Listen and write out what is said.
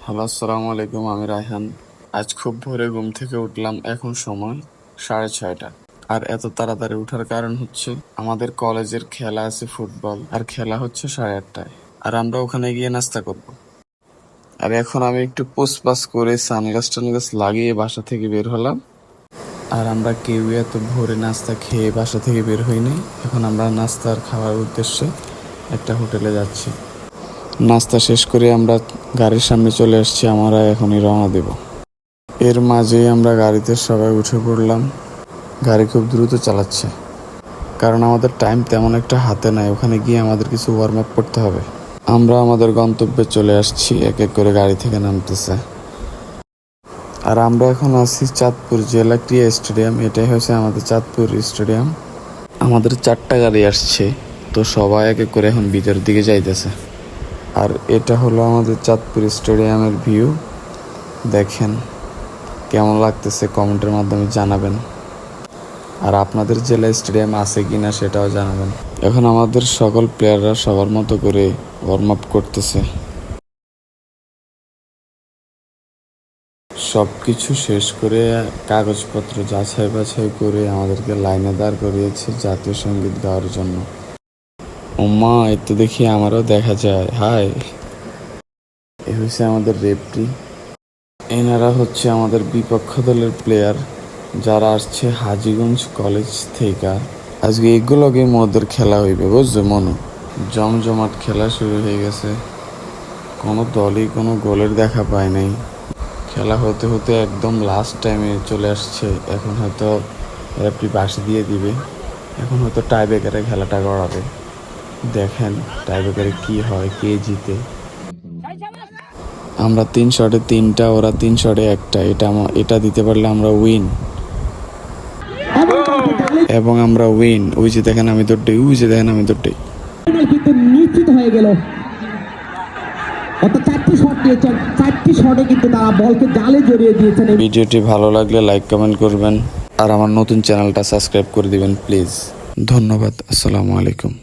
Hello, আসসালামু আলাইকুম। আমি রায়হান। আজ খুব ভোরে ঘুম থেকে উঠলাম। এখন সময় 6:30। আর এত তাড়াতাড়ি ওঠার কারণ হচ্ছে আমাদের কলেজের খেলা আছে ফুটবল, আর খেলা হচ্ছে 8:30টায়। আর আমরা ওখানে গিয়ে নাস্তা করব। আর এখন আমি একটু পোস্ট পাস করে সানগ্লাস টানগ্লাস লাগিয়ে বাসা থেকে বের হলাম। আর আমরা কেউ এত ভোরে নাস্তা খেয়ে বাসা থেকে বের হইনি। এখন আমরা নাস্তার খাওয়ার উদ্দেশ্যে একটা হোটেলে যাচ্ছি। নাস্তা শেষ করে আমরা গাড়ির সামনে চলে আসছি। আমরা এখনই রওনা দেব। এর মাঝেই আমরা গাড়িতে সবাই উঠে পড়লাম। গাড়ি খুব দ্রুত চালাচ্ছে, কারণ আমাদের টাইম তেমন একটা হাতে নাই। ওখানে গিয়ে আমাদের কিছু ওয়ার্ম আপ করতে হবে। আমরা আমাদের গন্তব্যে চলে আসছি। এক এক করে গাড়ি থেকে নামতেছে। আর আমরা এখন আছি চাঁদপুর জেলা ক্রীড়া স্টেডিয়াম। এটাই হচ্ছে আমাদের চাঁদপুর স্টেডিয়াম। আমাদের 4টা গাড়ি আসছে, তো সবাই এক এক করে এখন ভিতরের দিকে যাইতেছে। আর এটা হলো আমাদের চাঁদপুর স্টেডিয়ামের ভিউ। দেখেন কেমন লাগতেছে, কমেন্টের মাধ্যমে জানাবেন। আর আপনাদের জেলা স্টেডিয়াম আছে কিনা সেটাও জানাবেন। এখন আমাদের সকল প্লেয়াররা সবার মতো করে ওয়ার্ম আপ করতেছে। সব কিছু শেষ করে কাগজপত্র যাচাই বাছাই করে আমাদেরকে লাইনে দাঁড় করিয়েছে জাতীয় সঙ্গীত গাওয়ার জন্য। ওমা, এতে দেখি আমারও দেখা যায়। হাই, এ হচ্ছে আমাদের রেফরি। এনারা হচ্ছে আমাদের বিপক্ষ দলের প্লেয়ার, যারা আসছে হাজীগঞ্জ কলেজ থেকে। আজকে এগুলো গেম ওদের খেলা হইবে, বুঝছো মনু? জমজমাট খেলা শুরু হয়ে গেছে। কোনো দলই কোনো গোলের দেখা পায় নাই। খেলা হতে হতে একদম লাস্ট টাইমে চলে আসছে। এখন হয়তো রেফরি বাঁশি দিয়ে দিবে। এখন হয়তো টাইব্রেকারে খেলাটা গড়াবে। দেখেন টাইব্রেকারে কি হয়, কে জিতে। আমরা 3 শটে 3টা, ওরা 3 শটে 1টা। এটা দিতে পারলে আমরা উইন। এবং আমরা উইন। ওই যে দেখেন আমি দৌড়াই, ওই যে দেখেন আমি দৌড়াই। কিন্তু নিশ্চিত হয়ে গেল। অর্থাৎ 4টি শট দিয়েছেন, 4টি শটে কিন্তু তারা বলকে জালে জড়িয়ে দিয়েছেন। ভিডিওটি ভালো লাগলে লাইক কমেন্ট করবেন, আর আমার নতুন চ্যানেলটা সাবস্ক্রাইব করে দিবেন প্লিজ। ধন্যবাদ। আসসালামু আলাইকুম।